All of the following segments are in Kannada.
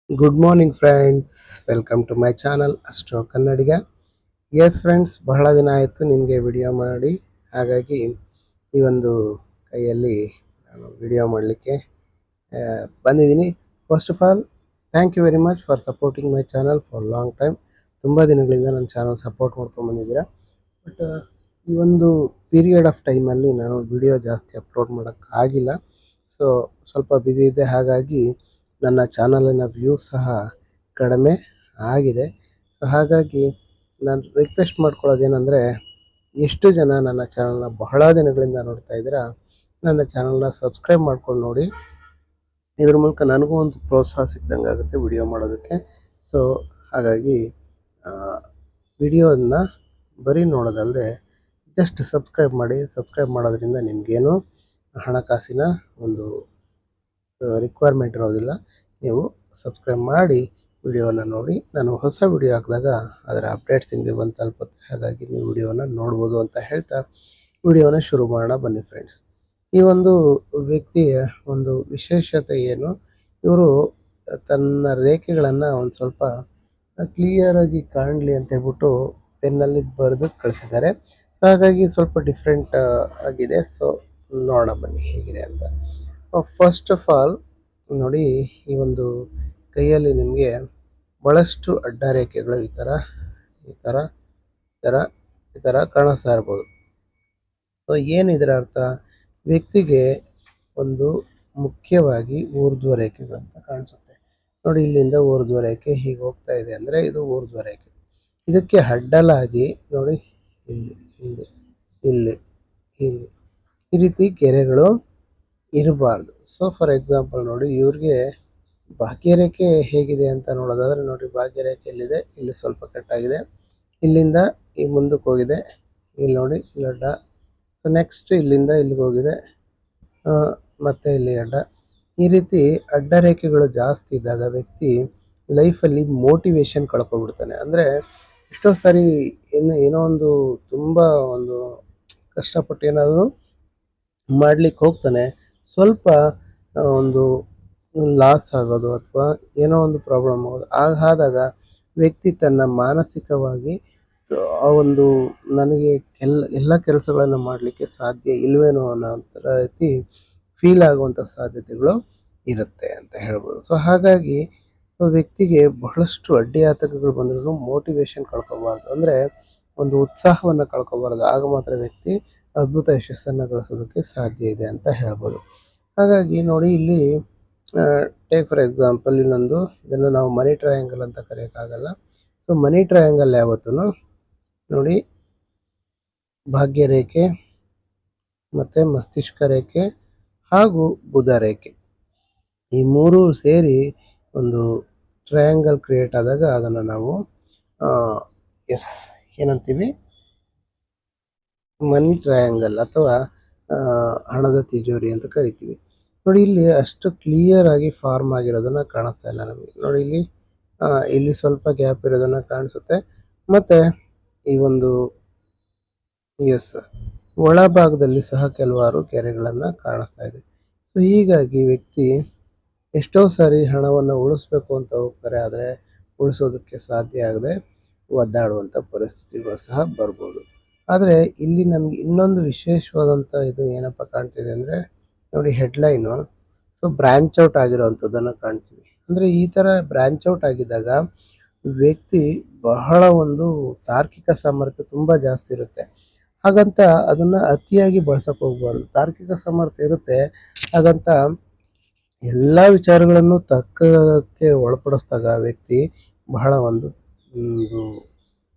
Good morning friends, welcome to my channel Astro Kannadiga. Yes friends, ಬಹಳ ದಿನ ಆಯಿತು ನಿಮಗೆ ವಿಡಿಯೋ ಮಾಡಿ. ಹಾಗಾಗಿ ಈ ಒಂದು ಕೈಯಲ್ಲಿ ನಾನು ವಿಡಿಯೋ ಮಾಡಲಿಕ್ಕೆ ಬಂದಿದ್ದೀನಿ. First of all, thank you very much for supporting my channel for long time. ತುಂಬ ದಿನಗಳಿಂದ ನನ್ನ ಚಾನಲ್ ಸಪೋರ್ಟ್ ಮಾಡ್ಕೊಂಡು ಬಂದಿದ್ದೀರಾ. ಬಟ್ ಈ ಒಂದು ಪೀರಿಯಡ್ ಆಫ್ ಟೈಮಲ್ಲಿ ನಾನು ವಿಡಿಯೋ ಜಾಸ್ತಿ ಅಪ್ಲೋಡ್ ಮಾಡೋಕ್ಕಾಗಿಲ್ಲ. ಸೊ ಸ್ವಲ್ಪ ಬ್ಯುಸಿ ಇದೆ. ಹಾಗಾಗಿ ನನ್ನ ಚಾನಲಿನ ವ್ಯೂಸ್ ಸಹ ಕಡಿಮೆ ಆಗಿದೆ. ಸೊ ಹಾಗಾಗಿ ನಾನು ರಿಕ್ವೆಸ್ಟ್ ಮಾಡ್ಕೊಳ್ಳೋದೇನೆಂದರೆ, ಎಷ್ಟು ಜನ ನನ್ನ ಚಾನಲ್ನ ಬಹಳ ದಿನಗಳಿಂದ ನೋಡ್ತಾ ಇದ್ದೀರಾ, ನನ್ನ ಚಾನಲ್ನ ಸಬ್ಸ್ಕ್ರೈಬ್ ಮಾಡ್ಕೊಂಡು ನೋಡಿ. ಇದ್ರ ಮೂಲಕ ನನಗೂ ಒಂದು ಪ್ರೋತ್ಸಾಹ ಸಿಕ್ದಂಗೆ ಆಗುತ್ತೆ ವಿಡಿಯೋ ಮಾಡೋದಕ್ಕೆ. ಸೊ ಹಾಗಾಗಿ ವಿಡಿಯೋನ ಬರೀ ನೋಡೋದಲ್ಲದೆ ಜಸ್ಟ್ ಸಬ್ಸ್ಕ್ರೈಬ್ ಮಾಡಿ. ಸಬ್ಸ್ಕ್ರೈಬ್ ಮಾಡೋದ್ರಿಂದ ನಿಮಗೇನು ಹಣಕಾಸಿನ ಒಂದು ರಿಕ್ವೈರ್ಮೆಂಟ್ ಇರೋದಿಲ್ಲ. ನೀವು ಸಬ್ಸ್ಕ್ರೈಬ್ ಮಾಡಿ ವಿಡಿಯೋನ ನೋಡಿ. ನಾನು ಹೊಸ ವಿಡಿಯೋ ಹಾಕಿದಾಗ ಅದರ ಅಪ್ಡೇಟ್ಸ್ ನಿಮಗೆ ಬಂದು ತಲುಪುತ್ತೆ. ಹಾಗಾಗಿ ನೀವು ವಿಡಿಯೋನ ನೋಡ್ಬೋದು ಅಂತ ಹೇಳ್ತಾ ವಿಡಿಯೋನ ಶುರು ಮಾಡೋಣ ಬನ್ನಿ ಫ್ರೆಂಡ್ಸ್. ಈ ಒಂದು ವ್ಯಕ್ತಿಯ ಒಂದು ವಿಶೇಷತೆ ಏನು, ಇವರು ತನ್ನ ರೇಖೆಗಳನ್ನು ಒಂದು ಸ್ವಲ್ಪ ಕ್ಲಿಯರಾಗಿ ಕಾಣಲಿ ಅಂತ ಹೇಳ್ಬಿಟ್ಟು ಪೆನ್ನಲ್ಲಿ ಬರೆದು ಕಳಿಸಿದ್ದಾರೆ. ಹಾಗಾಗಿ ಸ್ವಲ್ಪ ಡಿಫ್ರೆಂಟ್ ಆಗಿದೆ. ಸೊ ನೋಡೋಣ ಬನ್ನಿ ಹೇಗಿದೆ ಅಂತ. ಫಸ್ಟ್ ಆಫ್ ಆಲ್ ನೋಡಿ, ಈ ಒಂದು ಕೈಯಲ್ಲಿ ನಿಮಗೆ ಭಾಳಷ್ಟು ಅಡ್ಡ ರೇಖೆಗಳು ಈ ಥರ ಈ ಥರ ಈ ಥರ ಈ ಥರ ಕಾಣಿಸ್ತಾ ಇರ್ಬೋದು. ಸೊ ಏನು ಇದರ ಅರ್ಥ? ವ್ಯಕ್ತಿಗೆ ಒಂದು ಮುಖ್ಯವಾಗಿ ಊರ್ಧ್ವ ರೇಖೆಗಳಂತ ಕಾಣಿಸುತ್ತೆ ನೋಡಿ. ಇಲ್ಲಿಂದ ಊರ್ಧ್ವ ರೇಖೆ ಹೀಗೆ ಹೋಗ್ತಾ ಇದೆ ಅಂದರೆ ಇದು ಊರ್ಧ್ವ ರೇಖೆ. ಇದಕ್ಕೆ ಅಡ್ಡಲಾಗಿ ನೋಡಿ, ಇಲ್ಲಿ ಇಲ್ಲಿ ಇಲ್ಲಿ ಇಲ್ಲಿ ಈ ರೀತಿ ಗೆರೆಗಳು ಇರಬಾರ್ದು. ಸೊ ಫಾರ್ ಎಕ್ಸಾಂಪಲ್ ನೋಡಿ, ಇವ್ರಿಗೆ ಭಾಗ್ಯರೇಖೆ ಹೇಗಿದೆ ಅಂತ ನೋಡೋದಾದರೆ ನೋಡಿ, ಭಾಗ್ಯರೇಖೆ ಎಲ್ಲಿದೆ, ಇಲ್ಲಿ ಸ್ವಲ್ಪ ಕಟ್ಟಾಗಿದೆ, ಇಲ್ಲಿಂದ ಈ ಮುಂದಕ್ಕೆ ಹೋಗಿದೆ, ಇಲ್ಲಿ ನೋಡಿ ಇಲ್ಲಿ ಅಡ್ಡ. ಸೊ ನೆಕ್ಸ್ಟ್ ಇಲ್ಲಿಂದ ಇಲ್ಲಿಗೆ ಹೋಗಿದೆ, ಮತ್ತು ಇಲ್ಲಿ ಅಡ್ಡ. ಈ ರೀತಿ ಅಡ್ಡ ರೇಖೆಗಳು ಜಾಸ್ತಿ ಇದ್ದಾಗ ವ್ಯಕ್ತಿ ಲೈಫಲ್ಲಿ ಮೋಟಿವೇಶನ್ ಕಳ್ಕೊಬಿಡ್ತಾನೆ. ಅಂದರೆ ಎಷ್ಟೋ ಸಾರಿ ಏನೋ ಒಂದು ತುಂಬ ಒಂದು ಕಷ್ಟಪಟ್ಟು ಏನಾದರೂ ಮಾಡಲಿಕ್ಕೆ ಹೋಗ್ತಾನೆ, ಸ್ವಲ್ಪ ಒಂದು ಲಾಸ್ ಆಗೋದು ಅಥವಾ ಏನೋ ಒಂದು ಪ್ರಾಬ್ಲಮ್ ಆಗೋದು ಆದಾಗ ವ್ಯಕ್ತಿ ತನ್ನ ಮಾನಸಿಕವಾಗಿ ಆ ಒಂದು ನನಗೆ ಎಲ್ಲ ಕೆಲಸಗಳನ್ನು ಮಾಡಲಿಕ್ಕೆ ಸಾಧ್ಯ ಇಲ್ವೇನೋ ಅನ್ನೋ ರೀತಿ ಫೀಲ್ ಆಗುವಂಥ ಸಾಧ್ಯತೆಗಳು ಇರುತ್ತೆ ಅಂತ ಹೇಳ್ಬೋದು. ಸೊ ಹಾಗಾಗಿ ವ್ಯಕ್ತಿಗೆ ಬಹಳಷ್ಟು ಅಡ್ಡಿ ಆತಂಕಗಳು ಬಂದ್ರೂ ಮೋಟಿವೇಶನ್ ಕಳ್ಕೊಬಾರ್ದು. ಅಂದರೆ ಒಂದು ಉತ್ಸಾಹವನ್ನು ಕಳ್ಕೊಬಾರ್ದು. ಆಗ ಮಾತ್ರ ವ್ಯಕ್ತಿ ಅದ್ಭುತ ಯಶಸ್ಸನ್ನು ಗಳಿಸೋದಕ್ಕೆ ಸಾಧ್ಯ ಇದೆ ಅಂತ ಹೇಳ್ಬೋದು. ಹಾಗಾಗಿ ನೋಡಿ, ಇಲ್ಲಿ ಟೇಕ್ ಫಾರ್ ಎಕ್ಸಾಂಪಲ್ ಇನ್ನೊಂದು, ಇದನ್ನು ನಾವು ಮನಿ ಟ್ರಯಾಂಗಲ್ ಅಂತ ಕರೆಯೋಕ್ಕಾಗಲ್ಲ. ಸೊ ಮನಿ ಟ್ರಯಾಂಗಲ್ ಯಾವತ್ತೂ ನೋಡಿ, ಭಾಗ್ಯರೇಖೆ ಮತ್ತು ಮಸ್ತಿಷ್ಕ ರೇಖೆ ಹಾಗೂ ಬುಧ ರೇಖೆ ಈ ಮೂರು ಸೇರಿ ಒಂದು ಟ್ರಯಾಂಗಲ್ ಕ್ರಿಯೇಟ್ ಆದಾಗ ಅದನ್ನು ನಾವು ಏನಂತೀವಿ, ಮನಿ ಟ್ರಯಾಂಗಲ್ ಅಥವಾ ಹಣದ ತಿಜೋರಿ ಅಂತ ಕರಿತೀವಿ. ನೋಡಿ, ಇಲ್ಲಿ ಅಷ್ಟು ಕ್ಲಿಯರ್ ಆಗಿ ಫಾರ್ಮ್ ಆಗಿರೋದನ್ನು ಕಾಣಿಸ್ತಾ ಇಲ್ಲ ನಮಗೆ. ನೋಡಿ, ಇಲ್ಲಿ ಸ್ವಲ್ಪ ಗ್ಯಾಪ್ ಇರೋದನ್ನು ಕಾಣಿಸುತ್ತೆ. ಮತ್ತು ಈ ಒಂದು ಒಳಭಾಗದಲ್ಲಿ ಸಹ ಕೆಲವಾರು ಗೆರೆಗಳನ್ನು ಕಾಣಿಸ್ತಾ ಇದೆ. ಸೊ ಹೀಗಾಗಿ ವ್ಯಕ್ತಿ ಎಷ್ಟೋ ಸಾರಿ ಹಣವನ್ನು ಉಳಿಸ್ಬೇಕು ಅಂತ ಹೋಗ್ತಾರೆ, ಆದರೆ ಉಳಿಸೋದಕ್ಕೆ ಸಾಧ್ಯ ಆಗದೆ ಒದ್ದಾಡುವಂಥ ಪರಿಸ್ಥಿತಿಗಳು ಸಹ ಬರ್ಬೋದು. ಆದರೆ ಇಲ್ಲಿ ನಮಗೆ ಇನ್ನೊಂದು ವಿಶೇಷವಾದಂಥ ಇದು ಏನಪ್ಪ ಕಾಣ್ತಿದೆ ಅಂದರೆ ನೋಡಿ, ಹೆಡ್ಲೈನು ಸೊ ಬ್ರ್ಯಾಂಚ್ ಔಟ್ ಆಗಿರೋವಂಥದ್ದನ್ನು ಕಾಣ್ತೀವಿ. ಅಂದರೆ ಈ ಥರ ಬ್ರ್ಯಾಂಚ್ ಔಟ್ ಆಗಿದ್ದಾಗ ವ್ಯಕ್ತಿ ಬಹಳ ಒಂದು ತಾರ್ಕಿಕ ಸಾಮರ್ಥ್ಯ ತುಂಬ ಜಾಸ್ತಿ ಇರುತ್ತೆ. ಹಾಗಂತ ಅದನ್ನು ಅತಿಯಾಗಿ ಬಳಸೋಕೆ ಹೋಗ್ಬಾರ್ದು. ತಾರ್ಕಿಕ ಸಾಮರ್ಥ್ಯ ಇರುತ್ತೆ, ಹಾಗಂತ ಎಲ್ಲ ವಿಚಾರಗಳನ್ನು ತರ್ಕಕ್ಕೆ ಒಳಪಡಿಸಿದಾಗ ವ್ಯಕ್ತಿ ಬಹಳ ಒಂದು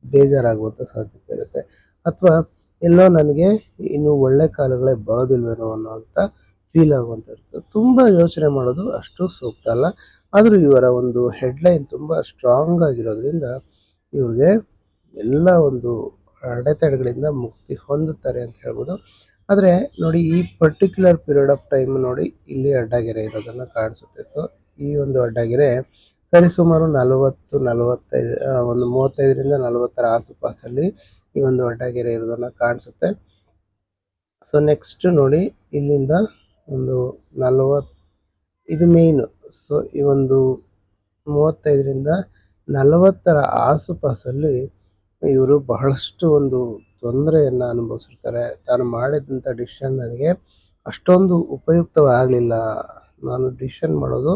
ಬೇಜಾರಾಗುವಂಥ ಸಾಧ್ಯತೆ ಇರುತ್ತೆ. ಅಥವಾ ಎಲ್ಲೋ ನನಗೆ ಇನ್ನು ಒಳ್ಳೆ ಕಾಲಗಳೇ ಬರೋದಿಲ್ವೇನೋ ಅನ್ನೋಂಥ ಫೀಲ್ ಆಗುವಂಥ ಇರುತ್ತೆ. ತುಂಬ ಯೋಚನೆ ಮಾಡೋದು ಅಷ್ಟು ಸೂಕ್ತ ಅಲ್ಲ. ಆದರೂ ಇವರ ಒಂದು ಹೆಡ್ಲೈನ್ ತುಂಬ ಸ್ಟ್ರಾಂಗ್ ಆಗಿರೋದ್ರಿಂದ ಇವ್ರಿಗೆ ಎಲ್ಲ ಒಂದು ಅಡೆತಡೆಗಳಿಂದ ಮುಕ್ತಿ ಹೊಂದುತ್ತಾರೆ ಅಂತ ಹೇಳ್ಬೋದು. ಆದರೆ ನೋಡಿ, ಈ ಪರ್ಟಿಕ್ಯುಲರ್ ಪೀರಿಯಡ್ ಆಫ್ ಟೈಮ್ ನೋಡಿ, ಇಲ್ಲಿ ಅಡ್ಡಗೆರೆ ಇರೋದನ್ನು ಕಾಣಿಸುತ್ತೆ. ಸೊ ಈ ಒಂದು ಅಡ್ಡಗೆರೆ ಸರಿಸುಮಾರು 40-45 ಒಂದು 35ರಿಂದ 40ರ ಆಸುಪಾಸಲ್ಲಿ ಈ ಒಂದು ಅಡ್ಡಗೆರೆ ಇರೋದನ್ನು ಕಾಣಿಸುತ್ತೆ. ಸೊ ನೆಕ್ಸ್ಟ್ ನೋಡಿ, ಇಲ್ಲಿಂದ ಒಂದು 40 ಇದು ಮೇಯ್ನು. ಸೊ ಈ ಒಂದು 35ರಿಂದ 40ರ ಆಸುಪಾಸಲ್ಲಿ ಇವರು ಬಹಳಷ್ಟು ಒಂದು ತೊಂದರೆಯನ್ನು ಅನುಭವಿಸಿರ್ತಾರೆ. ತಾನು ಮಾಡಿದಂಥ ಡಿಸಿಷನ್ ನನಗೆ ಅಷ್ಟೊಂದು ಉಪಯುಕ್ತವಾಗಲಿಲ್ಲ, ನಾನು ಡಿಸಿಷನ್ ಮಾಡೋದು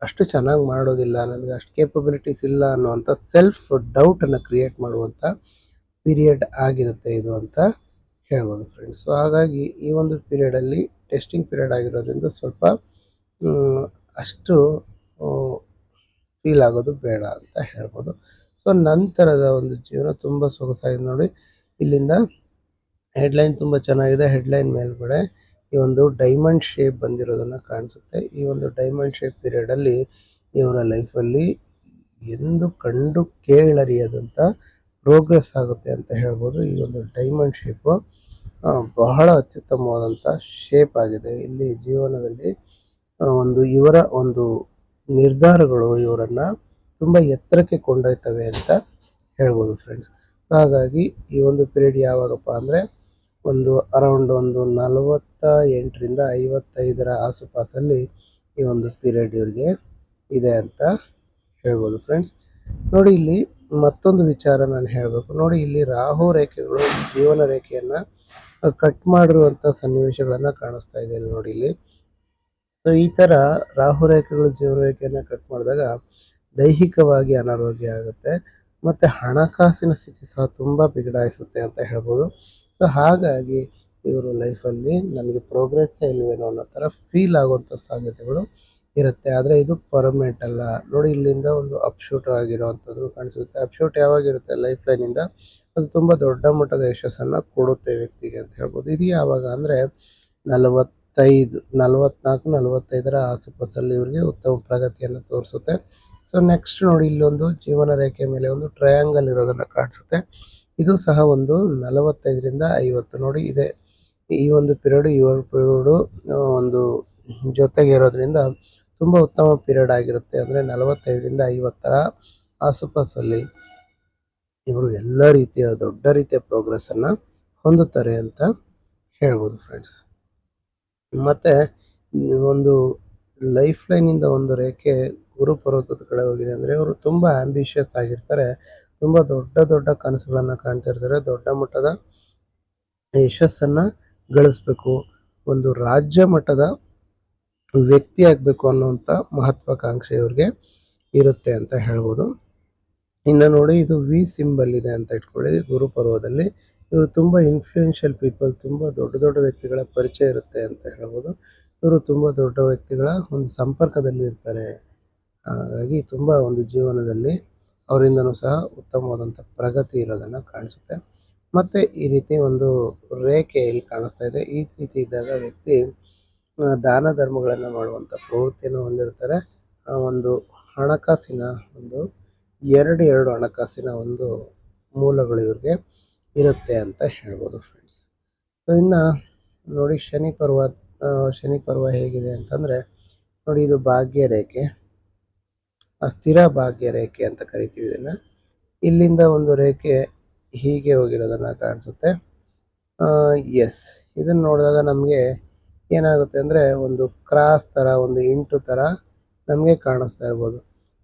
ಅಷ್ಟು ಚೆನ್ನಾಗಿ ಮಾಡೋದಿಲ್ಲ, ನನಗೆ ಅಷ್ಟು ಕೇಪಬಿಲಿಟೀಸ್ ಇಲ್ಲ ಅನ್ನುವಂಥ ಸೆಲ್ಫ್ ಡೌಟನ್ನು ಕ್ರಿಯೇಟ್ ಮಾಡುವಂಥ ಪೀರಿಯಡ್ ಆಗಿರುತ್ತೆ ಇದು ಅಂತ ಹೇಳ್ಬೋದು ಫ್ರೆಂಡ್ಸ್. ಸೊ ಹಾಗಾಗಿ ಈ ಒಂದು ಪೀರಿಯಡಲ್ಲಿ ಟೆಸ್ಟಿಂಗ್ ಪೀರಿಯಡ್ ಆಗಿರೋದ್ರಿಂದ ಸ್ವಲ್ಪ ಅಷ್ಟು ಫೀಲ್ ಆಗೋದು ಬೇಡ ಅಂತ ಹೇಳ್ಬೋದು. ಸೊ ನಂತರದ ಒಂದು ಜೀವನ ತುಂಬ ಸೊಗಸಾಗಿದೆ ನೋಡಿ. ಇಲ್ಲಿಂದ ಹೆಡ್ಲೈನ್ ತುಂಬ ಚೆನ್ನಾಗಿದೆ. ಹೆಡ್ಲೈನ್ ಮೇಲ್ಗಡೆ ಈ ಒಂದು ಡೈಮಂಡ್ ಶೇಪ್ ಬಂದಿರೋದನ್ನು ಕಾಣಿಸುತ್ತೆ. ಈ ಒಂದು ಡೈಮಂಡ್ ಶೇಪ್ ಪೀರಿಯಡಲ್ಲಿ ಇವರ ಲೈಫಲ್ಲಿ ಎಂದು ಕಂಡು ಕೇಳರಿಯದಂಥ ಪ್ರೋಗ್ರೆಸ್ ಆಗುತ್ತೆ ಅಂತ ಹೇಳ್ಬೋದು. ಈ ಒಂದು ಡೈಮಂಡ್ ಶೇಪು ಬಹಳ ಅತ್ಯುತ್ತಮವಾದಂಥ ಶೇಪ್ ಆಗಿದೆ. ಇಲ್ಲಿ ಜೀವನದಲ್ಲಿ ಇವರ ಒಂದು ನಿರ್ಧಾರಗಳು ಇವರನ್ನು ತುಂಬ ಎತ್ತರಕ್ಕೆ ಕೊಂಡೊಯ್ತವೆ ಅಂತ ಹೇಳ್ಬೋದು ಫ್ರೆಂಡ್ಸ್. ಹಾಗಾಗಿ ಈ ಒಂದು ಪೀರಿಯಡ್ ಯಾವಾಗಪ್ಪ ಅಂದರೆ ಅರೌಂಡ್ 48ರಿಂದ 55ರ ಆಸುಪಾಸಲ್ಲಿ ಈ ಒಂದು ಪೀರಿಯಡ್ ಇವ್ರಿಗೆ ಇದೆ ಅಂತ ಹೇಳ್ಬೋದು ಫ್ರೆಂಡ್ಸ್. ನೋಡಿ, ಇಲ್ಲಿ ಮತ್ತೊಂದು ವಿಚಾರ ನಾನು ಹೇಳಬೇಕು ನೋಡಿ. ಇಲ್ಲಿ ರಾಹು ರೇಖೆಗಳು ಜೀವನ ರೇಖೆಯನ್ನು ಕಟ್ ಮಾಡಿರುವಂಥ ಸನ್ನಿವೇಶಗಳನ್ನು ಕಾಣಿಸ್ತಾ ಇದೆ ಇಲ್ಲಿ ನೋಡಿ. ಇಲ್ಲಿ ಸೊ ಈ ಥರ ರಾಹು ರೇಖೆಗಳು ಜೀವನ ರೇಖೆಯನ್ನು ಕಟ್ ಮಾಡಿದಾಗ ದೈಹಿಕವಾಗಿ ಅನಾರೋಗ್ಯ ಆಗುತ್ತೆ ಮತ್ತು ಹಣಕಾಸಿನ ಸ್ಥಿತಿ ಸಹ ತುಂಬ ಬಿಗಡಾಯಿಸುತ್ತೆ ಅಂತ ಹೇಳ್ಬೋದು. ಸೊ ಹಾಗಾಗಿ ಇವರು ಲೈಫಲ್ಲಿ ನನಗೆ ಪ್ರೋಗ್ರೆಸ್ಸೇ ಇಲ್ವೇನೋ ಅನ್ನೋ ಥರ ಫೀಲ್ ಆಗುವಂಥ ಸಾಧ್ಯತೆಗಳು ಇರುತ್ತೆ. ಆದರೆ ಇದು ಪರ್ಮನೆಂಟ್ ಅಲ್ಲ ನೋಡಿ. ಇಲ್ಲಿಂದ ಒಂದು ಅಪ್ಶೂಟ್ ಆಗಿರುವಂಥದ್ದು ಕಾಣಿಸುತ್ತೆ. ಅಪ್ಶೂಟ್ ಯಾವಾಗಿರುತ್ತೆ ಲೈಫ್ ಲೈನಿಂದ ಅದು ತುಂಬ ದೊಡ್ಡ ಮಟ್ಟದ ಯಶಸ್ಸನ್ನು ಕೊಡುತ್ತೆ ವ್ಯಕ್ತಿಗೆ ಅಂತ ಹೇಳ್ಬೋದು. ಇದು ಯಾವಾಗ ಅಂದರೆ 44-45ರ ಆಸುಪಾಸಲ್ಲಿ ಇವರಿಗೆ ಉತ್ತಮ ಪ್ರಗತಿಯನ್ನು ತೋರಿಸುತ್ತೆ. ಸೊ ನೆಕ್ಸ್ಟ್ ನೋಡಿ, ಇಲ್ಲೊಂದು ಜೀವನ ರೇಖೆ ಮೇಲೆ ಒಂದು ಟ್ರಯಾಂಗಲ್ ಇರೋದನ್ನು ಕಾಣಿಸುತ್ತೆ. ಇದು ಸಹ ಒಂದು 45ರಿಂದ 50 ನೋಡಿ ಇದೆ. ಈ ಒಂದು ಪೀರಿಯಡು ಒಂದು ಜೊತೆಗೆ ಇರೋದ್ರಿಂದ ತುಂಬ ಉತ್ತಮ ಪೀರಿಯಡ್ ಆಗಿರುತ್ತೆ. ಅಂದರೆ 45ರಿಂದ 50ರ ಆಸುಪಾಸಲ್ಲಿ ಇವರು ಎಲ್ಲ ರೀತಿಯ ದೊಡ್ಡ ರೀತಿಯ ಪ್ರೋಗ್ರೆಸ್ಸನ್ನು ಹೊಂದುತ್ತಾರೆ ಅಂತ ಹೇಳ್ಬೋದು ಫ್ರೆಂಡ್ಸ್. ಮತ್ತು ಒಂದು ಲೈಫ್ ಲೈನಿಂದ ಒಂದು ರೇಖೆ ಗುರು ಪರ್ವತದ ಕಡೆ ಹೋಗಿದೆ ಅಂದರೆ ಇವರು ತುಂಬ ಆ್ಯಂಬಿಷಿಯಸ್ ಆಗಿರ್ತಾರೆ. ತುಂಬ ದೊಡ್ಡ ದೊಡ್ಡ ಕನಸುಗಳನ್ನು ಕಾಣ್ತಿರ್ತಾರೆ. ದೊಡ್ಡ ಮಟ್ಟದ ಯಶಸ್ಸನ್ನು ಗಳಿಸ್ಬೇಕು, ಒಂದು ರಾಜ್ಯ ಮಟ್ಟದ ವ್ಯಕ್ತಿ ಆಗಬೇಕು ಅನ್ನುವಂಥ ಮಹತ್ವಾಕಾಂಕ್ಷೆ ಇವ್ರಿಗೆ ಇರುತ್ತೆ ಅಂತ ಹೇಳ್ಬೋದು. ಇನ್ನು ನೋಡಿ, ಇದು ವಿ ಸಿಂಬಲ್ ಇದೆ ಅಂತ ಇಟ್ಕೊಳ್ಳಿ. ಗುರು ಪರ್ವದಲ್ಲಿ ಇವರು ತುಂಬ ಇನ್ಫ್ಲೂಯೆನ್ಷಿಯಲ್ ಪೀಪಲ್, ತುಂಬ ದೊಡ್ಡ ದೊಡ್ಡ ವ್ಯಕ್ತಿಗಳ ಪರಿಚಯ ಇರುತ್ತೆ ಅಂತ ಹೇಳ್ಬೋದು. ಇವರು ತುಂಬ ದೊಡ್ಡ ವ್ಯಕ್ತಿಗಳ ಒಂದು ಸಂಪರ್ಕದಲ್ಲಿ ಇರ್ತಾರೆ. ಹಾಗಾಗಿ ತುಂಬ ಒಂದು ಜೀವನದಲ್ಲಿ ಅವರಿಂದನೂ ಸಹ ಉತ್ತಮವಾದಂಥ ಪ್ರಗತಿ ಇರೋದನ್ನು ಕಾಣಿಸುತ್ತೆ. ಮತ್ತು ಈ ರೀತಿ ಒಂದು ರೇಖೆ ಇಲ್ಲಿ ಕಾಣಿಸ್ತಾ ಇದೆ. ಈ ರೀತಿ ಇದ್ದಾಗ ವ್ಯಕ್ತಿ ದಾನ ಧರ್ಮಗಳನ್ನು ಮಾಡುವಂಥ ಪ್ರವೃತ್ತಿಯನ್ನು ಹೊಂದಿರ್ತಾರೆ. ಒಂದು ಹಣಕಾಸಿನ ಎರಡು ಹಣಕಾಸಿನ ಒಂದು ಮೂಲಗಳು ಇವ್ರಿಗೆ ಇರುತ್ತೆ ಅಂತ ಹೇಳ್ಬೋದು ಫ್ರೆಂಡ್ಸ್. ಸೊ ಇನ್ನು ನೋಡಿ, ಶನಿ ಪರ್ವ ಹೇಗಿದೆ ಅಂತಂದರೆ ನೋಡಿ, ಇದು ಭಾಗ್ಯ ರೇಖೆ, ಸ್ಥಿರ ಭಾಗ್ಯ ರೇಖೆ ಅಂತ ಕರಿತೀವಿ ಇದನ್ನು. ಇಲ್ಲಿಂದ ಒಂದು ರೇಖೆ ಹೀಗೆ ಹೋಗಿರೋದನ್ನು ಕಾಣಿಸುತ್ತೆ. ಎಸ್, ಇದನ್ನು ನೋಡಿದಾಗ ನಮಗೆ ಏನಾಗುತ್ತೆ ಅಂದರೆ ಒಂದು ಕ್ರಾಸ್ ಥರ, ಒಂದು ಇಂಟು ಥರ ನಮಗೆ ಕಾಣಿಸ್ತಾ ಇರ್ಬೋದು.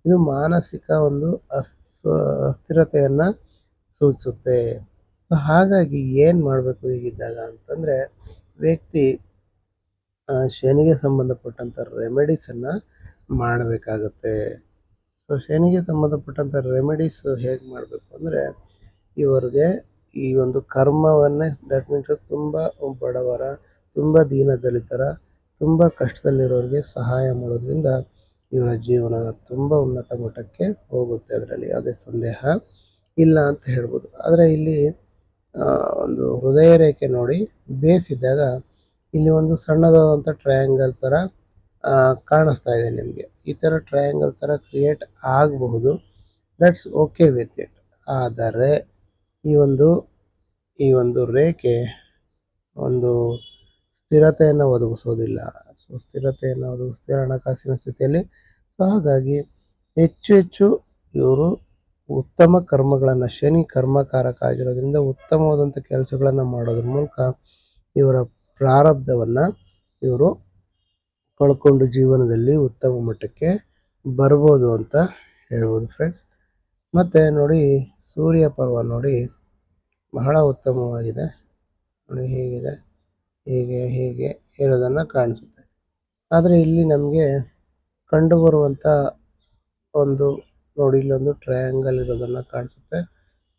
ಇದು ಮಾನಸಿಕ ಒಂದು ಅಸ್ಥಿರತೆಯನ್ನು ಸೂಚಿಸುತ್ತೆ. ಸೊ ಹಾಗಾಗಿ ಏನು ಮಾಡಬೇಕು ಹೀಗಿದ್ದಾಗ ಅಂತಂದರೆ ವ್ಯಕ್ತಿ ಶನಿಗೆ ಸಂಬಂಧಪಟ್ಟಂಥ ರೆಮಿಡೀಸನ್ನು ಮಾಡಬೇಕಾಗತ್ತೆ. ಸೊ ಶನಿಗೆ ಸಂಬಂಧಪಟ್ಟಂಥ ರೆಮಿಡೀಸ್ ಹೇಗೆ ಮಾಡಬೇಕು ಅಂದರೆ ಇವರಿಗೆ ಈ ಒಂದು ಕರ್ಮವನ್ನೇ, ದಟ್ ಮೀನ್ಸ್ ತುಂಬ ಬಡವರ, ತುಂಬ ದೀನದಲಿತರ, ತುಂಬ ಕಷ್ಟದಲ್ಲಿರೋರಿಗೆ ಸಹಾಯ ಮಾಡೋದ್ರಿಂದ ಇವರ ಜೀವನ ತುಂಬ ಉನ್ನತ ಮಟ್ಟಕ್ಕೆ ಹೋಗುತ್ತೆ. ಅದರಲ್ಲಿ ಯಾವುದೇ ಸಂದೇಹ ಇಲ್ಲ ಅಂತ ಹೇಳ್ಬೋದು. ಆದರೆ ಇಲ್ಲಿ ಒಂದು ಹೃದಯ ರೇಖೆ ನೋಡಿ ಬೇಸಿದ್ದಾಗ ಇಲ್ಲಿ ಒಂದು ಸಣ್ಣದಾದಂಥ ಟ್ರಯಾಂಗಲ್ ಥರ ಕಾಣಿಸ್ತಾ ಇದೆ ನಿಮಗೆ. ಈ ಥರ ಟ್ರಯಾಂಗಲ್ ಥರ ಕ್ರಿಯೇಟ್ ಆಗಬಹುದು, ದಟ್ಸ್ ಓಕೆ ವಿತ್ ಇಟ್. ಆದರೆ ಈ ಒಂದು ರೇಖೆ ಒಂದು ಸ್ಥಿರತೆಯನ್ನು ಒದಗಿಸೋದಿಲ್ಲ. ಸೊ ಸ್ಥಿರತೆಯನ್ನು ಒದಗಿಸ್ತಿರೋ ಹಣಕಾಸಿನ ಸ್ಥಿತಿಯಲ್ಲಿ. ಹಾಗಾಗಿ ಹೆಚ್ಚು ಇವರು ಉತ್ತಮ ಕರ್ಮಗಳನ್ನು, ಶನಿ ಕರ್ಮಕಾರಕ ಆಗಿರೋದ್ರಿಂದ ಉತ್ತಮವಾದಂಥ ಕೆಲಸಗಳನ್ನು ಮಾಡೋದ್ರ ಮೂಲಕ ಇವರ ಪ್ರಾರಬ್ಧವನ್ನು ಇವರು ಕಳ್ಕೊಂಡು ಜೀವನದಲ್ಲಿ ಉತ್ತಮ ಮಟ್ಟಕ್ಕೆ ಬರ್ಬೋದು ಅಂತ ಹೇಳ್ಬೋದು ಫ್ರೆಂಡ್ಸ್. ಮತ್ತು ನೋಡಿ ಸೂರ್ಯ ಪರ್ವ ನೋಡಿ ಬಹಳ ಉತ್ತಮವಾಗಿದೆ. ನೋಡಿ ಹೇಗಿದೆ, ಹೀಗೆ ಇರೋದನ್ನು ಕಾಣಿಸುತ್ತೆ. ಆದರೆ ಇಲ್ಲಿ ನಮಗೆ ಕಂಡುಬರುವಂಥ ಒಂದು ನೋಡಿ ಇಲ್ಲೊಂದು ಟ್ರಯಾಂಗಲ್ ಇರೋದನ್ನು ಕಾಣಿಸುತ್ತೆ.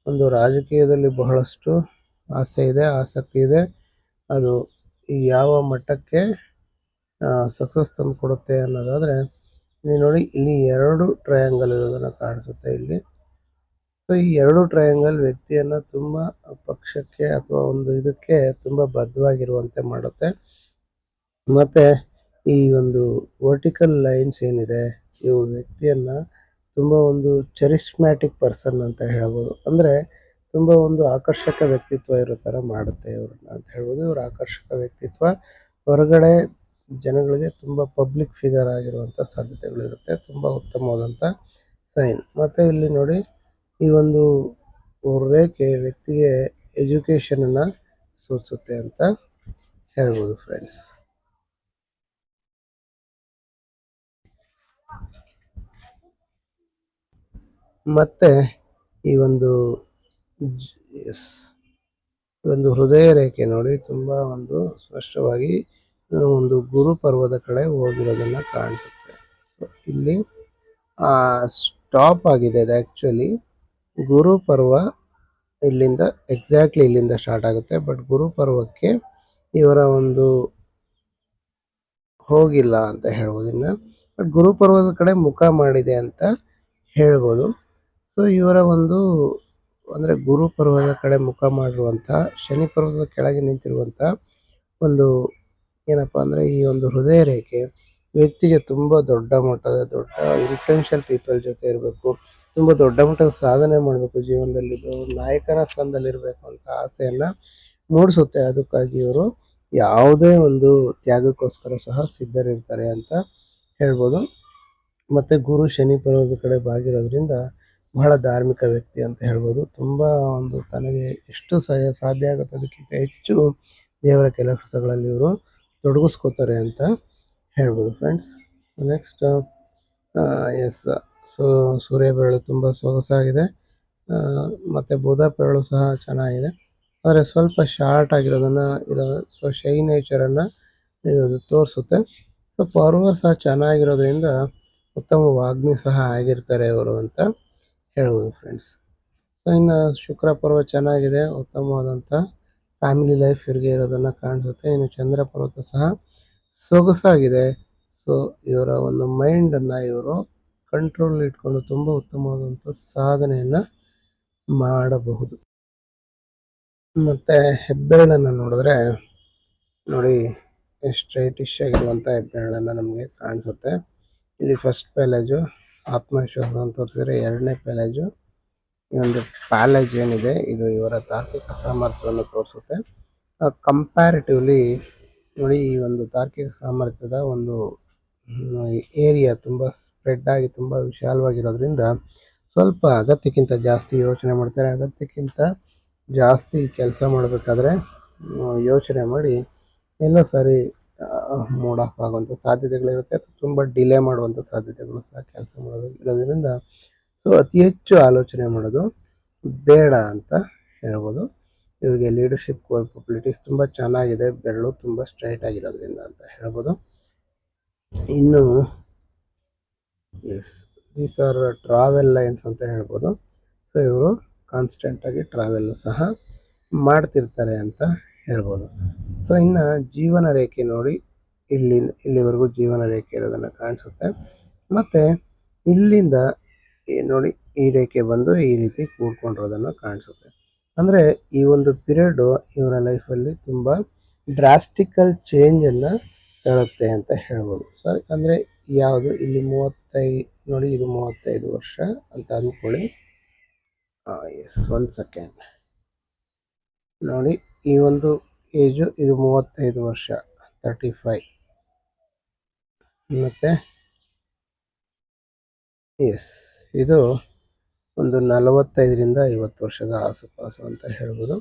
ಒಂದು ರಾಜಕೀಯದಲ್ಲಿ ಬಹಳಷ್ಟು ಆಸೆ ಇದೆ, ಆಸಕ್ತಿ ಇದೆ. ಅದು ಯಾವ ಮಟ್ಟಕ್ಕೆ ಸಕ್ಸಸ್ ತಂದು ಕೊಡುತ್ತೆ ಅನ್ನೋದಾದರೆ ಇಲ್ಲಿ ನೋಡಿ, ಇಲ್ಲಿ 2 ಟ್ರಯಾಂಗಲ್ ಇರೋದನ್ನು ಕಾಣಿಸುತ್ತೆ ಇಲ್ಲಿ. ಸೊ ಈ 2 ಟ್ರಯಾಂಗಲ್ ವ್ಯಕ್ತಿಯನ್ನು ತುಂಬ ಪಕ್ಷಕ್ಕೆ ಅಥವಾ ಒಂದು ಇದಕ್ಕೆ ತುಂಬ ಬದ್ಧವಾಗಿರುವಂತೆ ಮಾಡುತ್ತೆ. ಮತ್ತು ಈ ಒಂದು ವರ್ಟಿಕಲ್ ಲೈನ್ಸ್ ಏನಿದೆ ಇವು ವ್ಯಕ್ತಿಯನ್ನು ತುಂಬ ಒಂದು ಚರಿಸ್ಮ್ಯಾಟಿಕ್ ಪರ್ಸನ್ ಅಂತ ಹೇಳ್ಬೋದು. ಅಂದರೆ ತುಂಬ ಒಂದು ಆಕರ್ಷಕ ವ್ಯಕ್ತಿತ್ವ ಇರೋ ಥರ ಮಾಡುತ್ತೆ ಇವ್ರನ್ನ ಅಂತ ಹೇಳ್ಬೋದು. ಇವ್ರ ಆಕರ್ಷಕ ವ್ಯಕ್ತಿತ್ವ ಹೊರಗಡೆ ಜನಗಳಿಗೆ ತುಂಬ ಪಬ್ಲಿಕ್ ಫಿಗರ್ ಆಗಿರುವಂಥ ಸಾಧ್ಯತೆಗಳಿರುತ್ತೆ. ತುಂಬ ಉತ್ತಮವಾದಂಥ ಸೈನ್. ಮತ್ತು ಇಲ್ಲಿ ನೋಡಿ ಈ ಒಂದು ರೇಖೆ ವ್ಯಕ್ತಿಗೆ ಎಜುಕೇಷನನ್ನು ಸೂಚಿಸುತ್ತೆ ಅಂತ ಹೇಳ್ಬೋದು ಫ್ರೆಂಡ್ಸ್. ಮತ್ತು ಈ ಒಂದು ಒಂದು ಹೃದಯ ರೇಖೆ ನೋಡಿ ತುಂಬ ಒಂದು ಸ್ಪಷ್ಟವಾಗಿ ಒಂದು ಗುರು ಪರ್ವದ ಕಡೆ ಹೋಗಿರೋದನ್ನು ಕಾಣಿಸುತ್ತೆ. ಸೊ ಇಲ್ಲಿ ಸ್ಟಾಪ್ ಆಗಿದೆ. ಅದು ಆ್ಯಕ್ಚುಲಿ ಗುರು ಪರ್ವ ಇಲ್ಲಿಂದ ಎಕ್ಸಾಕ್ಟ್ಲಿ ಇಲ್ಲಿಂದ ಸ್ಟಾರ್ಟ್ ಆಗುತ್ತೆ. ಬಟ್ ಗುರು ಪರ್ವಕ್ಕೆ ಇವರ ಒಂದು ಹೋಗಿಲ್ಲ ಅಂತ ಹೇಳ್ಬೋದು ಇನ್ನು. ಬಟ್ ಗುರು ಪರ್ವದ ಕಡೆ ಮುಖ ಮಾಡಿದೆ ಅಂತ ಹೇಳ್ಬೋದು. ಸೊ ಇವರ ಒಂದು ಅಂದರೆ ಗುರು ಪರ್ವದ ಕಡೆ ಮುಖ ಮಾಡಿರುವಂಥ ಶನಿ ಪರ್ವದ ಕೆಳಗೆ ನಿಂತಿರುವಂಥ ಒಂದು ಏನಪ್ಪ ಅಂದರೆ ಈ ಒಂದು ಹೃದಯ ರೇಖೆ ವ್ಯಕ್ತಿಗೆ ತುಂಬ ದೊಡ್ಡ ಇನ್ಫ್ಲುಯೆನ್ಷಿಯಲ್ ಪೀಪಲ್ ಜೊತೆ ಇರಬೇಕು, ತುಂಬ ದೊಡ್ಡ ಮಟ್ಟದ ಸಾಧನೆ ಮಾಡಬೇಕು ಜೀವನದಲ್ಲಿ, ನಾಯಕನ ಸ್ಥಾನದಲ್ಲಿರಬೇಕು ಅಂತ ಆಸೆಯನ್ನು ಮೂಡಿಸುತ್ತೆ. ಅದಕ್ಕಾಗಿ ಇವರು ಯಾವುದೇ ಒಂದು ತ್ಯಾಗಕ್ಕೋಸ್ಕರ ಸಹ ಸಿದ್ಧರಿರ್ತಾರೆ ಅಂತ ಹೇಳ್ಬೋದು. ಮತ್ತು ಗುರು ಶನಿ ಪರ್ವದ ಕಡೆ ಬಾಗಿರೋದ್ರಿಂದ ಬಹಳ ಧಾರ್ಮಿಕ ವ್ಯಕ್ತಿ ಅಂತ ಹೇಳ್ಬೋದು. ತುಂಬ ಒಂದು ತನಗೆ ಎಷ್ಟು ಸಾಧ್ಯ ಆಗುತ್ತೆ ಅದಕ್ಕಿಂತ ಹೆಚ್ಚು ದೇವರ ಕೆಲಸಗಳಲ್ಲಿ ಇವರು ತೊಡಗಿಸ್ಕೋತಾರೆ ಅಂತ ಹೇಳ್ಬೋದು ಫ್ರೆಂಡ್ಸ್. ನೆಕ್ಸ್ಟ್ ಎಸ್ ಸೂರ್ಯ ಬೆರಳು ತುಂಬ ಸೊಗಸಾಗಿದೆ. ಮತ್ತು ಬುಧ ಬೆರಳು ಸಹ ಚೆನ್ನಾಗಿದೆ. ಆದರೆ ಸ್ವಲ್ಪ ಶಾರ್ಟ್ ಆಗಿರೋದನ್ನು ಸೊ ಶೈ ನೇಚರನ್ನು ಇದು ತೋರಿಸುತ್ತೆ. ಸೊ ಪರ್ವ ಸಹ ಚೆನ್ನಾಗಿರೋದ್ರಿಂದ ಉತ್ತಮ ವಾಗ್ಮಿ ಸಹ ಆಗಿರ್ತಾರೆ ಅವರು ಅಂತ ಹೇಳ್ಬೋದು ಫ್ರೆಂಡ್ಸ್. ಸೊ ಇನ್ನು ಶುಕ್ರ ಪರ್ವ ಚೆನ್ನಾಗಿದೆ, ಉತ್ತಮವಾದಂಥ ಫ್ಯಾಮಿಲಿ ಲೈಫ್ ಇವ್ರಿಗೆ ಇರೋದನ್ನು ಕಾಣಿಸುತ್ತೆ. ಇನ್ನು ಚಂದ್ರ ಪರ್ವತ ಸಹ ಸೊಗಸಾಗಿದೆ. ಸೊ ಇವರ ಒಂದು ಮೈಂಡನ್ನು ಇವರು ಕಂಟ್ರೋಲ್ ಇಟ್ಕೊಂಡು ತುಂಬ ಉತ್ತಮವಾದಂಥ ಸಾಧನೆಯನ್ನು ಮಾಡಬಹುದು. ಮತ್ತು ಹೆಬ್ಬೆರಳನ್ನು ನೋಡಿದ್ರೆ ನೋಡಿ ಸ್ಟ್ರೈಟಿಶ್ ಆಗಿರುವಂಥ ಹೆಬ್ಬೆರಳನ್ನು ನಮಗೆ ಕಾಣಿಸುತ್ತೆ. ಇಲ್ಲಿ ಫಸ್ಟ್ ಪ್ಯಾಲೇಜು ಆತ್ಮವಿಶ್ವಾಸ ಅಂತ ತೋರಿಸಿದ್ರೆ, 2ನೇ ಪ್ಯಾಲೇಜು ಈ ಒಂದು ಪ್ಯಾಲೇಜ್ ಏನಿದೆ ಇದು ಇವರ ತಾರ್ಕಿಕ ಸಾಮರ್ಥ್ಯವನ್ನು ತೋರಿಸುತ್ತೆ. ಕಂಪ್ಯಾರಿಟಿವ್ಲಿ ನೋಡಿ ಈ ಒಂದು ತಾರ್ಕಿಕ ಸಾಮರ್ಥ್ಯದ ಒಂದು ಏರಿಯಾ ತುಂಬ ಸ್ಪ್ರೆಡ್ ಆಗಿ ತುಂಬ ವಿಶಾಲವಾಗಿರೋದ್ರಿಂದ ಸ್ವಲ್ಪ ಅಗತ್ಯಕ್ಕಿಂತ ಜಾಸ್ತಿ ಯೋಚನೆ ಮಾಡ್ತಾರೆ. ಅಗತ್ಯಕ್ಕಿಂತ ಜಾಸ್ತಿ ಕೆಲಸ ಮಾಡಬೇಕಾದ್ರೆ ಯೋಚನೆ ಮಾಡಿ ಎಲ್ಲೋ ಸಾರಿ ಮೂಡ್ ಆಫ್ ಆಗುವಂಥ ಸಾಧ್ಯತೆಗಳಿರುತ್ತೆ, ಅಥವಾ ತುಂಬ ಡಿಲೇ ಮಾಡುವಂಥ ಸಾಧ್ಯತೆಗಳು ಸಹ ಕೆಲಸ ಮಾಡೋದು ಇರೋದ್ರಿಂದ ಸೊ ಅತಿ ಹೆಚ್ಚು ಆಲೋಚನೆ ಮಾಡೋದು ಬೇಡ ಅಂತ ಹೇಳ್ಬೋದು. ಇವರಿಗೆ ಲೀಡರ್ಶಿಪ್ ಕ್ಯಾಪಬಿಲಿಟೀಸ್ ತುಂಬ ಚೆನ್ನಾಗಿದೆ, ಬೆರಳು ತುಂಬ ಸ್ಟ್ರೈಟ್ ಆಗಿರೋದ್ರಿಂದ ಅಂತ ಹೇಳ್ಬೋದು. ಇನ್ನು yes these are travel lines ಅಂತ ಹೇಳ್ಬೋದು. ಸೊ ಇವರು ಕಾನ್ಸ್ಟೆಂಟಾಗಿ ಟ್ರಾವೆಲ್ಲು ಸಹ ಮಾಡ್ತಿರ್ತಾರೆ ಅಂತ ಹೇಳ್ಬೋದು. ಸೊ ಇನ್ನು ಜೀವನ ರೇಖೆ ನೋಡಿ ಇಲ್ಲಿವರೆಗೂ ಜೀವನ ರೇಖೆ ಇರೋದನ್ನು ಕಾಣಿಸುತ್ತೆ. ಮತ್ತು ಇಲ್ಲಿಂದ ನೋಡಿ ಈ ರೇಖೆ ಬಂದು ಈ ರೀತಿ ಕೂಡ್ಕೊಂಡಿರೋದನ್ನು ಕಾಣಿಸುತ್ತೆ. ಅಂದರೆ ಈ ಒಂದು ಪೀರಿಯಡು ಇವರ ಲೈಫಲ್ಲಿ ತುಂಬ ಡ್ರಾಸ್ಟಿಕಲ್ ಚೇಂಜನ್ನು ತರುತ್ತೆ ಅಂತ ಹೇಳ್ಬೋದು. ಸರ್ ಅಂದರೆ ಯಾವುದು ಇಲ್ಲಿ 35 ನೋಡಿ, ಇದು 35 ವರ್ಷ ಅಂತ ಅಂದ್ಕೊಳ್ಳಿ. ಎಸ್ 1 ಸೆಕೆಂಡ್ ನೋಡಿ, ಈ ಒಂದು ಏಜು ಇದು 35 ವರ್ಷ 35. ಮತ್ತು ಎಸ್ ಇದು ಒಂದು 45ರಿಂದ 50 ವರ್ಷದ ಆಸುಪಾಸು ಅಂತ ಹೇಳ್ಬೋದು.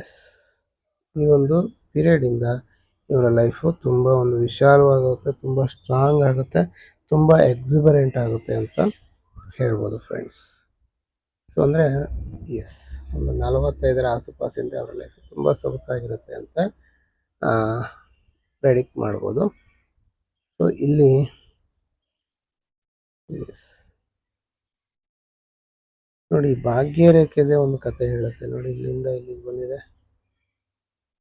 ಎಸ್ ಈ ಒಂದು ಪೀರಿಯಡಿಂದ ಇವರ ಲೈಫು ತುಂಬ ಒಂದು ವಿಶಾಲವಾಗುತ್ತೆ, ತುಂಬ ಸ್ಟ್ರಾಂಗ್ ಆಗುತ್ತೆ, ತುಂಬ ಎಕ್ಸಿಬರೆಂಟ್ ಆಗುತ್ತೆ ಅಂತ ಹೇಳ್ಬೋದು ಫ್ರೆಂಡ್ಸ್. ಸೊ ಅಂದರೆ ಎಸ್, ಒಂದು 45ರ ಆಸುಪಾಸಿಂದ ಅವರ ಲೈಫ್ ತುಂಬ ಸೊಗಸಾಗಿರುತ್ತೆ ಅಂತ ಪ್ರೆಡಿಕ್ಟ್ ಮಾಡ್ಬೋದು. ಸೊ ಇಲ್ಲಿ ಎಸ್ ನೋಡಿ, ಭಾಗ್ಯರೇಖೆದೆ ಒಂದು ಕತೆ ಹೇಳುತ್ತೆ ನೋಡಿ. ಇಲ್ಲಿಂದ ಇಲ್ಲಿಗೆ ಬಂದಿದೆ,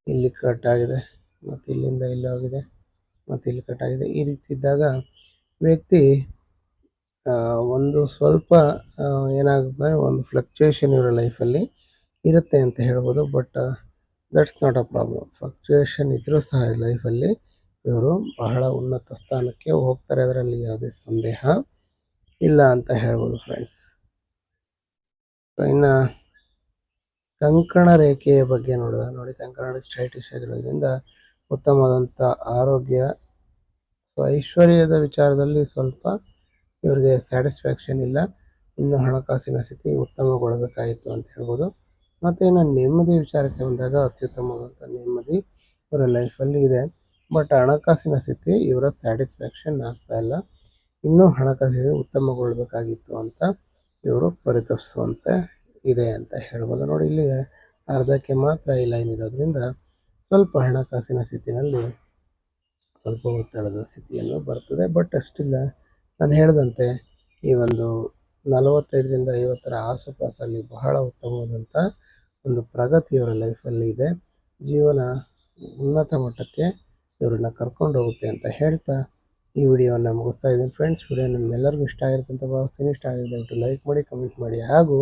ಇಲ್ಲಿ ಕಟ್ ಆಗಿದೆ, ಮತ್ತು ಇಲ್ಲಿಂದ ಇಲ್ಲಿ ಹೋಗಿದೆ, ಮತ್ತು ಇಲ್ಲಿ ಕಟ್ ಆಗಿದೆ. ಈ ರೀತಿ ಇದ್ದಾಗ ವ್ಯಕ್ತಿ ಒಂದು ಸ್ವಲ್ಪ ಏನಾಗುತ್ತೆ, ಒಂದು ಫ್ಲಕ್ಚುಯೇಷನ್ ಇವರ ಲೈಫಲ್ಲಿ ಇರುತ್ತೆ ಅಂತ ಹೇಳ್ಬೋದು. But that's not a problem. Fluctuation ಇದ್ದರೂ ಸಹ ಲೈಫಲ್ಲಿ ಇವರು ಬಹಳ ಉನ್ನತ ಸ್ಥಾನಕ್ಕೆ ಹೋಗ್ತಾರೆ, ಅದರಲ್ಲಿ ಯಾವುದೇ ಸಂದೇಹ ಇಲ್ಲ ಅಂತ ಹೇಳ್ಬೋದು ಫ್ರೆಂಡ್ಸ್. ಇನ್ನು ಕಂಕಣ ರೇಖೆಯ ಬಗ್ಗೆ ನೋಡಿದಾಗ ನೋಡಿ, ಕಂಕಣ ಸ್ಟ್ರೈಟಿಶ್ ಆಗಿರೋದ್ರಿಂದ ಉತ್ತಮವಾದಂಥ ಆರೋಗ್ಯ, ಐಶ್ವರ್ಯದ ವಿಚಾರದಲ್ಲಿ ಸ್ವಲ್ಪ ಇವರಿಗೆ ಸ್ಯಾಟಿಸ್ಫ್ಯಾಕ್ಷನ್ ಇಲ್ಲ. ಇನ್ನು ಹಣಕಾಸಿನ ಸ್ಥಿತಿ ಉತ್ತಮಗೊಳ್ಳಬೇಕಾಯಿತು ಅಂತ ಹೇಳ್ಬೋದು. ಮತ್ತು ಇನ್ನು ನೆಮ್ಮದಿ ವಿಚಾರಕ್ಕೆ ಬಂದಾಗ ಅತ್ಯುತ್ತಮವಾದಂಥ ನೆಮ್ಮದಿ ಇವರ ಲೈಫಲ್ಲಿ ಇದೆ. ಬಟ್ ಹಣಕಾಸಿನ ಸ್ಥಿತಿ ಇವರ ಸ್ಯಾಟಿಸ್ಫ್ಯಾಕ್ಷನ್ ಆಗ್ತಾ ಇಲ್ಲ. ಇನ್ನೂ ಹಣಕಾಸಿನ ಉತ್ತಮಗೊಳ್ಳಬೇಕಾಗಿತ್ತು ಅಂತ ಇವರು ಪರಿತಪಿಸುವಂತೆ ಇದೆ ಅಂತ ಹೇಳ್ಬೋದು. ನೋಡಿ, ಇಲ್ಲಿ ಅರ್ಧಕ್ಕೆ ಮಾತ್ರ ಈ ಲೈನ್ ಇರೋದ್ರಿಂದ ಸ್ವಲ್ಪ ಹಣಕಾಸಿನ ಸ್ಥಿತಿನಲ್ಲಿ ಸ್ವಲ್ಪ ಒತ್ತಡದ ಸ್ಥಿತಿಯನ್ನು ಬರ್ತದೆ. ಬಟ್ ಅಷ್ಟಿಲ್ಲ, ನಾನು ಹೇಳಿದಂತೆ ಈ ಒಂದು 45ರಿಂದ 50ರ ಆಸುಪಾಸಲ್ಲಿ ಬಹಳ ಉತ್ತಮವಾದಂಥ ಒಂದು ಪ್ರಗತಿ ಇವರ ಲೈಫಲ್ಲಿ ಇದೆ. ಜೀವನ ಉನ್ನತ ಮಟ್ಟಕ್ಕೆ ಇವರನ್ನು ಕರ್ಕೊಂಡು ಹೋಗುತ್ತೆ ಅಂತ ಹೇಳ್ತಾ ಈ ವಿಡಿಯೋವನ್ನು ಮುಗಿಸ್ತಾ ಇದ್ದೀನಿ ಫ್ರೆಂಡ್ಸ್. ವಿಡಿಯೋ ನಿಮ್ಮೆಲ್ಲರಿಗೂ ಇಷ್ಟ ಆಗಿರುತ್ತೆ ಅಂತ ಭಾವಿಸ್ತೀನಿ. ಇಷ್ಟ ಆಗಿದೆ ದಯವಿಟ್ಟು ಲೈಕ್ ಮಾಡಿ, ಕಮೆಂಟ್ ಮಾಡಿ, ಹಾಗೂ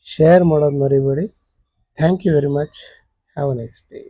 ಶೇರ್ ಮಾಡೋದು ಮರಿಬೇಡಿ. Thank you very much. Have a nice day.